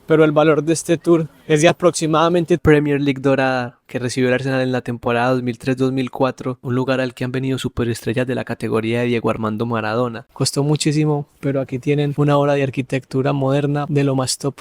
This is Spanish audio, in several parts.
pero el valor de este tour es de aproximadamente Premier League dorada que recibió el Arsenal en la temporada 2003-2004, un lugar al que han venido superestrellas de la categoría de Diego Armando Maradona. Costó muchísimo, pero aquí tienen una obra de arquitectura moderna de lo más top.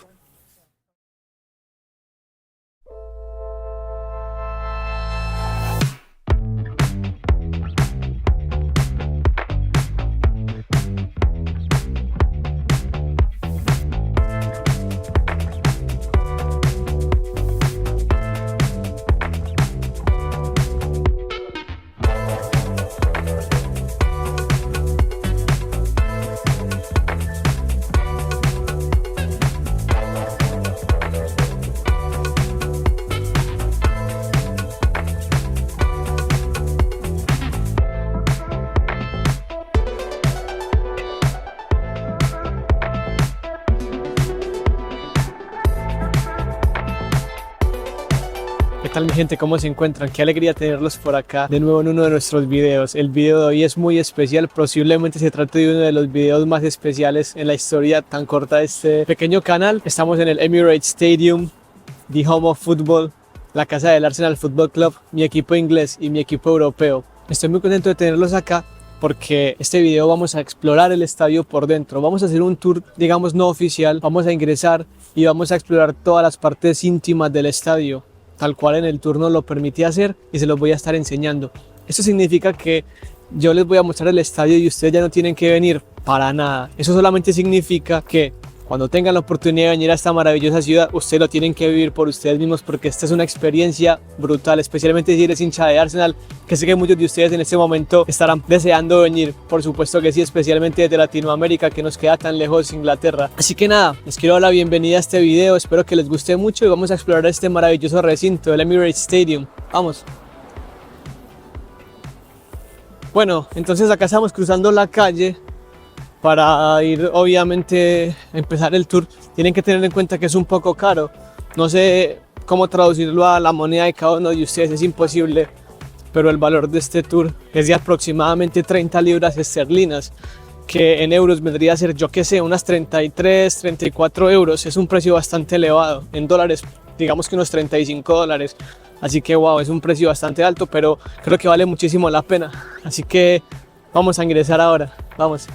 ¿Qué tal mi gente? ¿Cómo se encuentran? Qué alegría tenerlos por acá de nuevo en uno de nuestros videos. El video de hoy es muy especial, posiblemente se trate de uno de los videos más especiales en la historia tan corta de este pequeño canal. Estamos en el Emirates Stadium, the home of football, la casa del Arsenal Football Club, mi equipo inglés y mi equipo europeo. Estoy muy contento de tenerlos acá porque este video vamos a explorar el estadio por dentro. Vamos a hacer un tour, digamos, no oficial. Vamos a ingresar y vamos a explorar todas las partes íntimas del estadio, tal cual en el tour nos lo permití hacer, y se los voy a estar enseñando. Esto significa que yo les voy a mostrar el estadio y ustedes ya no tienen que venir para nada. Eso solamente significa que cuando tengan la oportunidad de venir a esta maravillosa ciudad, ustedes lo tienen que vivir por ustedes mismos, porque esta es una experiencia brutal, especialmente si eres hincha de Arsenal, que sé que muchos de ustedes en este momento estarán deseando venir. Por supuesto que sí, especialmente desde Latinoamérica, que nos queda tan lejos Inglaterra. Así que nada, les quiero dar la bienvenida a este video, espero que les guste mucho y vamos a explorar este maravilloso recinto del Emirates Stadium. Vamos. Bueno, entonces acá estamos cruzando la calle para ir, obviamente, a empezar el tour. Tienen que tener en cuenta que es un poco caro. No sé cómo traducirlo a la moneda de cada uno de ustedes, es imposible, pero el valor de este tour es de aproximadamente 30 libras esterlinas, que en euros vendría a ser, yo qué sé, unas 33, 34 euros. Es un precio bastante elevado. En dólares, digamos que unos 35 dólares. Así que wow, es un precio bastante alto, pero creo que vale muchísimo la pena. Así que vamos a ingresar ahora, vamos.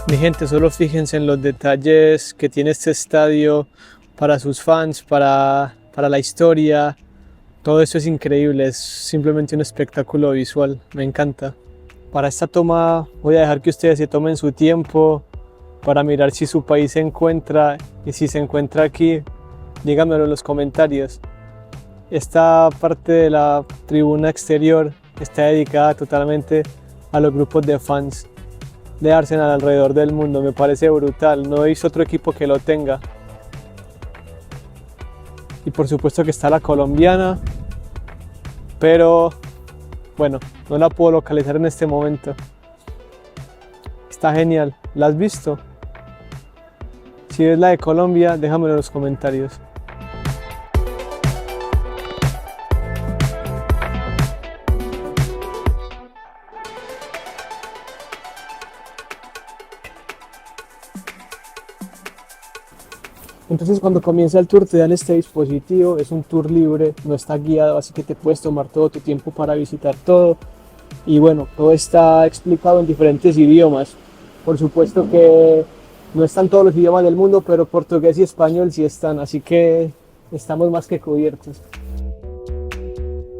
Mi gente, solo fíjense en los detalles que tiene este estadio para sus fans, para la historia. Todo eso es increíble, es simplemente un espectáculo visual, me encanta. Para esta toma voy a dejar que ustedes se tomen su tiempo para mirar si su país se encuentra, y si se encuentra aquí, díganmelo en los comentarios. Esta parte de la tribuna exterior está dedicada totalmente a los grupos de fans de Arsenal alrededor del mundo. Me parece brutal, no he visto otro equipo que lo tenga. Y por supuesto que está la colombiana, pero bueno, no la puedo localizar en este momento. Está genial, ¿la has visto? Si es la de Colombia, déjamelo en los comentarios. Entonces cuando comienza el tour te dan este dispositivo, es un tour libre, no está guiado, así que te puedes tomar todo tu tiempo para visitar todo. Y bueno, todo está explicado en diferentes idiomas. Por supuesto que no están todos los idiomas del mundo, pero portugués y español sí están, así que estamos más que cubiertos.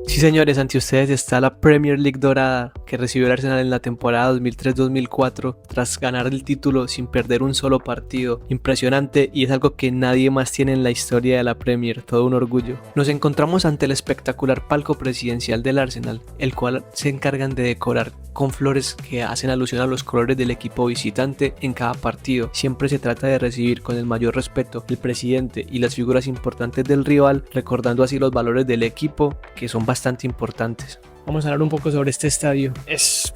Sí señores, ante ustedes está la Premier League dorada que recibió el Arsenal en la temporada 2003-2004 tras ganar el título sin perder un solo partido. Impresionante, y es algo que nadie más tiene en la historia de la Premier, todo un orgullo. Nos encontramos ante el espectacular palco presidencial del Arsenal, el cual se encargan de decorar con flores que hacen alusión a los colores del equipo visitante en cada partido. Siempre se trata de recibir con el mayor respeto el presidente y las figuras importantes del rival, recordando así los valores del equipo, que son bastante importantes. Vamos a hablar un poco sobre este estadio.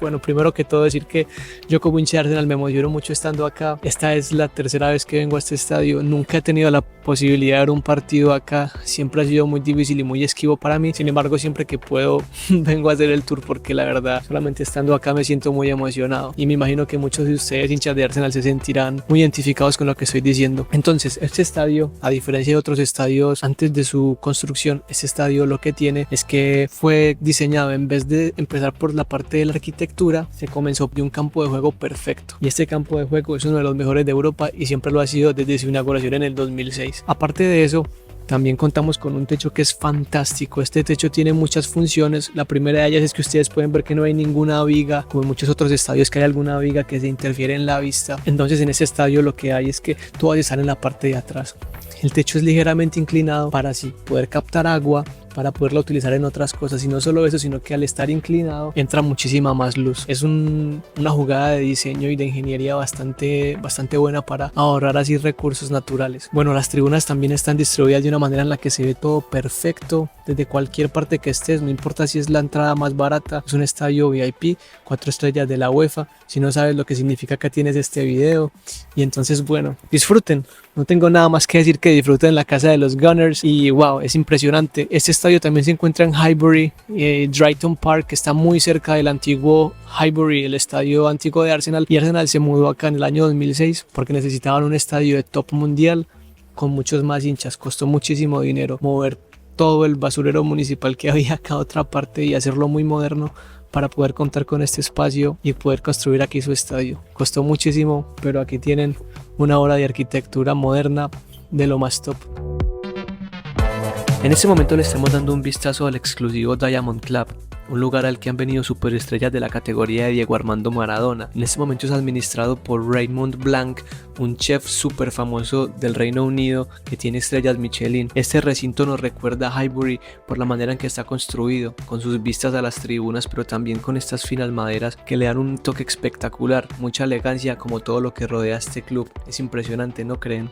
Bueno, primero que todo decir que yo como hincha de Arsenal me emociono mucho estando acá. Esta es la tercera vez que vengo a este estadio. Nunca he tenido la posibilidad de ver un partido acá. Siempre ha sido muy difícil y muy esquivo para mí. Sin embargo, siempre que puedo vengo a hacer el tour porque la verdad, solamente estando acá me siento muy emocionado. Y me imagino que muchos de ustedes, hinchas de Arsenal, se sentirán muy identificados con lo que estoy diciendo. Entonces, este estadio, a diferencia de otros estadios antes de su construcción, este estadio lo que tiene es que fue diseñado, en vez de empezar por la parte de la arquitectura, se comenzó de un campo de juego perfecto. Y este campo de juego es uno de los mejores de Europa y siempre lo ha sido desde su inauguración en el 2006. Aparte de eso, también contamos con un techo que es fantástico. Este techo tiene muchas funciones. La primera de ellas es que ustedes pueden ver que no hay ninguna viga, como en muchos otros estadios que hay alguna viga que se interfiere en la vista. Entonces en este estadio lo que hay es que todas están en la parte de atrás. El techo es ligeramente inclinado para así poder captar agua, para poderla utilizar en otras cosas, y no solo eso, sino que al estar inclinado entra muchísima más luz. Es una jugada de diseño y de ingeniería bastante buena para ahorrar así recursos naturales. Bueno, las tribunas también están distribuidas de una manera en la que se ve todo perfecto desde cualquier parte que estés, no importa si es la entrada más barata. Es un estadio VIP, 4 estrellas de la UEFA. Si no sabes lo que significa, acá tienes este video. Y entonces, bueno, disfruten. No tengo nada más que decir que disfruten la casa de los Gunners. Y wow, es impresionante. Este estadio también se encuentra en Highbury, Drayton Park, que está muy cerca del antiguo Highbury, el estadio antiguo de Arsenal. Y Arsenal se mudó acá en el año 2006 porque necesitaban un estadio de top mundial con muchos más hinchas. Costó muchísimo dinero mover todo el basurero municipal que había acá a otra parte y hacerlo muy moderno para poder contar con este espacio y poder construir aquí su estadio. Costó muchísimo, pero aquí tienen una obra de arquitectura moderna de lo más top. En este momento le estamos dando un vistazo al exclusivo Diamond Club, un lugar al que han venido superestrellas de la categoría de Diego Armando Maradona. En este momento es administrado por Raymond Blanc, un chef súper famoso del Reino Unido que tiene estrellas Michelin. Este recinto nos recuerda a Highbury por la manera en que está construido, con sus vistas a las tribunas, pero también con estas finas maderas que le dan un toque espectacular, mucha elegancia, como todo lo que rodea a este club. Es impresionante, ¿no creen?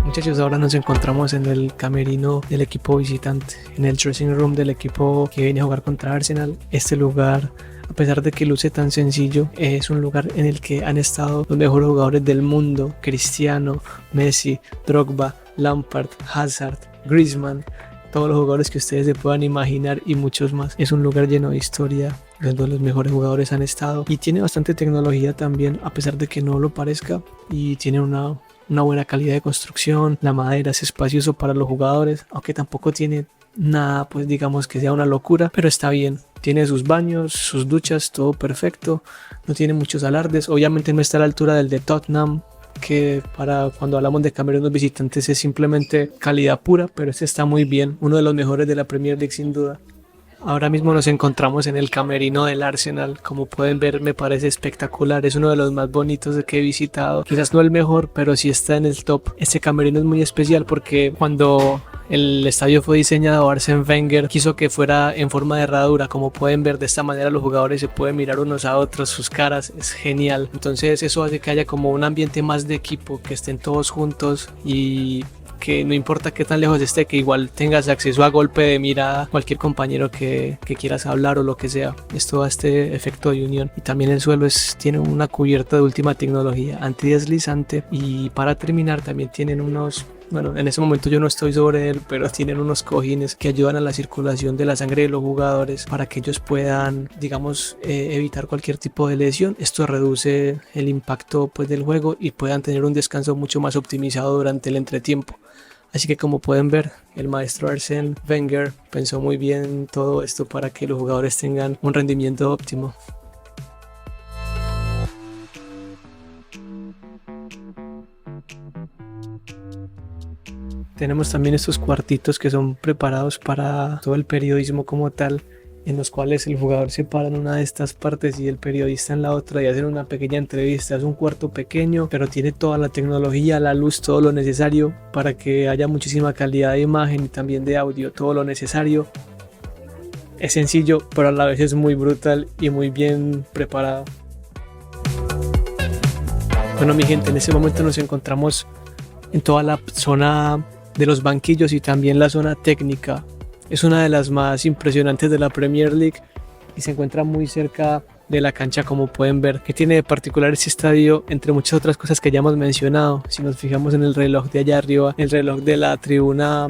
Muchachos, ahora nos encontramos en el camerino del equipo visitante, en el dressing room del equipo que viene a jugar contra Arsenal. Este lugar, a pesar de que luce tan sencillo, es un lugar en el que han estado los mejores jugadores del mundo: Cristiano, Messi, Drogba, Lampard, Hazard, Griezmann, todos los jugadores que ustedes se puedan imaginar y muchos más. Es un lugar lleno de historia, donde los mejores jugadores han estado, y tiene bastante tecnología también, a pesar de que no lo parezca, y tiene una buena calidad de construcción. La madera es espacioso para los jugadores, aunque tampoco tiene nada, pues digamos que sea una locura, pero está bien. Tiene sus baños, sus duchas, todo perfecto. No tiene muchos alardes. Obviamente no está a la altura del de Tottenham, que para cuando hablamos de camerinos visitantes es simplemente calidad pura, pero este está muy bien. Uno de los mejores de la Premier League sin duda. Ahora mismo nos encontramos en el camerino del Arsenal. Como pueden ver, me parece espectacular. Es uno de los más bonitos que he visitado. Quizás no el mejor, pero sí está en el top. Este camerino es muy especial porque cuando el estadio fue diseñado, Arsène Wenger quiso que fuera en forma de herradura. Como pueden ver, de esta manera los jugadores se pueden mirar unos a otros, sus caras. Es genial. Entonces eso hace que haya como un ambiente más de equipo, que estén todos juntos y que no importa qué tan lejos esté, que igual tengas acceso a golpe de mirada cualquier compañero que quieras hablar o lo que sea. Esto da este efecto de unión. Y también el suelo tiene una cubierta de última tecnología, antideslizante, y para terminar también tienen unos... Bueno, en ese momento yo no estoy sobre él, pero tienen unos cojines que ayudan a la circulación de la sangre de los jugadores para que ellos puedan, digamos, evitar cualquier tipo de lesión. Esto reduce el impacto pues del juego y puedan tener un descanso mucho más optimizado durante el entretiempo. Así que, como pueden ver, el maestro Arsène Wenger pensó muy bien todo esto para que los jugadores tengan un rendimiento óptimo. Tenemos también estos cuartitos que son preparados para todo el periodismo como tal, en los cuales el jugador se para en una de estas partes y el periodista en la otra y hacen una pequeña entrevista. Es un cuarto pequeño, pero tiene toda la tecnología, la luz, todo lo necesario para que haya muchísima calidad de imagen y también de audio, todo lo necesario. Es sencillo, pero a la vez es muy brutal y muy bien preparado. Bueno, mi gente, en este momento nos encontramos en toda la zona de los banquillos y también la zona técnica. Es una de las más impresionantes de la Premier League y se encuentra muy cerca de la cancha, como pueden ver. ¿Qué tiene de particular este estadio? Entre muchas otras cosas que ya hemos mencionado, si nos fijamos en el reloj de allá arriba, el reloj de la tribuna,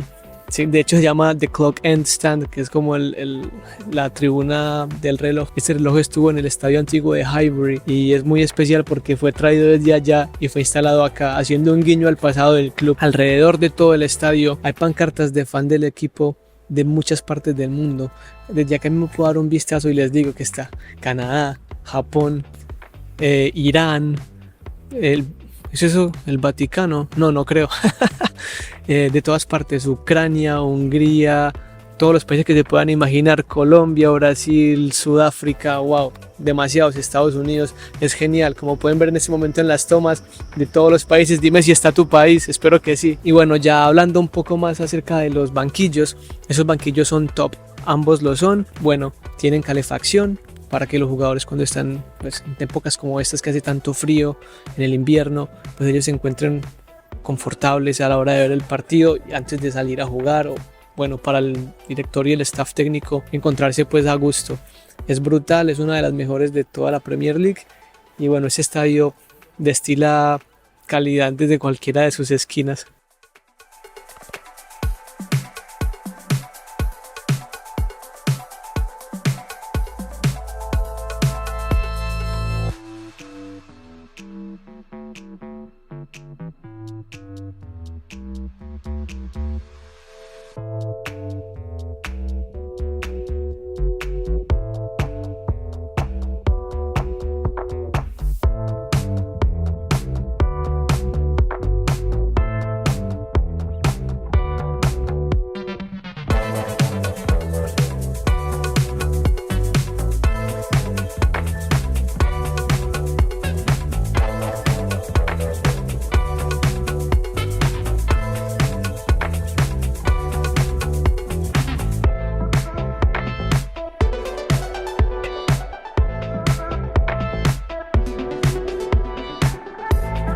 sí, de hecho se llama The Clock End Stand, que es como la tribuna del reloj. Este reloj estuvo en el estadio antiguo de Highbury y es muy especial porque fue traído desde allá y fue instalado acá, haciendo un guiño al pasado del club. Alrededor de todo el estadio hay pancartas de fan del equipo de muchas partes del mundo. Desde acá me puedo dar un vistazo y les digo que está Canadá, Japón, Irán, ¿es eso? ¿El Vaticano? No creo. De todas partes, Ucrania, Hungría, todos los países que se puedan imaginar, Colombia, Brasil, Sudáfrica, wow, demasiados, Estados Unidos, es genial, como pueden ver en este momento en las tomas de todos los países. Dime si está tu país, espero que sí. Y bueno, ya hablando un poco más acerca de los banquillos, esos banquillos son top, ambos lo son. Bueno, tienen calefacción para que los jugadores, cuando están pues, en épocas como estas que hace tanto frío en el invierno, pues ellos se encuentren confortables a la hora de ver el partido y antes de salir a jugar, o bueno, para el director y el staff técnico encontrarse pues a gusto. Es brutal, es una de las mejores de toda la Premier League y bueno, ese estadio destila calidad desde cualquiera de sus esquinas.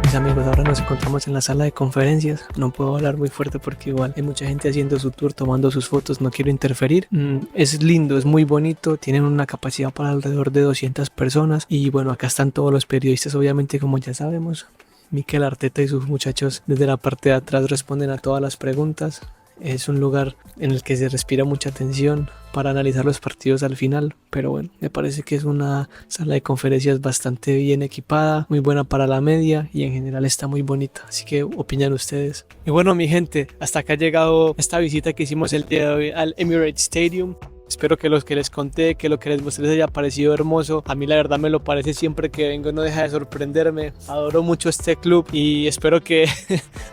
Mis amigos, ahora nos encontramos en la sala de conferencias. No puedo hablar muy fuerte porque igual hay mucha gente haciendo su tour, tomando sus fotos, no quiero interferir. Es lindo, es muy bonito, tienen una capacidad para alrededor de 200 personas y bueno, acá están todos los periodistas, obviamente, como ya sabemos. Mikel Arteta y sus muchachos desde la parte de atrás responden a todas las preguntas. Es un lugar en el que se respira mucha tensión para analizar los partidos al final, pero bueno, me parece que es una sala de conferencias bastante bien equipada, muy buena para la media y en general está muy bonita, así que opinan ustedes. Y bueno, mi gente, hasta acá ha llegado esta visita que hicimos el día de hoy al Emirates Stadium. Espero que los que les conté, que lo que les mostré les haya parecido hermoso. A mí la verdad me lo parece, siempre que vengo no deja de sorprenderme. Adoro mucho este club y espero que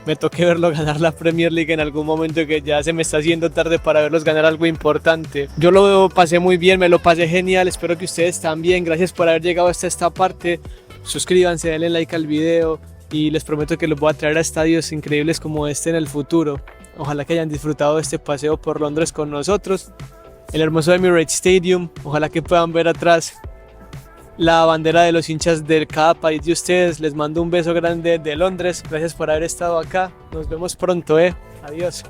me toque verlo ganar la Premier League en algún momento, que ya se me está haciendo tarde para verlos ganar algo importante. Yo lo pasé muy bien, me lo pasé genial, espero que ustedes también. Gracias por haber llegado hasta esta parte. Suscríbanse, denle like al video y les prometo que los voy a traer a estadios increíbles como este en el futuro. Ojalá que hayan disfrutado de este paseo por Londres con nosotros. El hermoso Emirates Stadium, ojalá que puedan ver atrás la bandera de los hinchas de cada país de ustedes. Les mando un beso grande de Londres, gracias por haber estado acá, nos vemos pronto, adiós.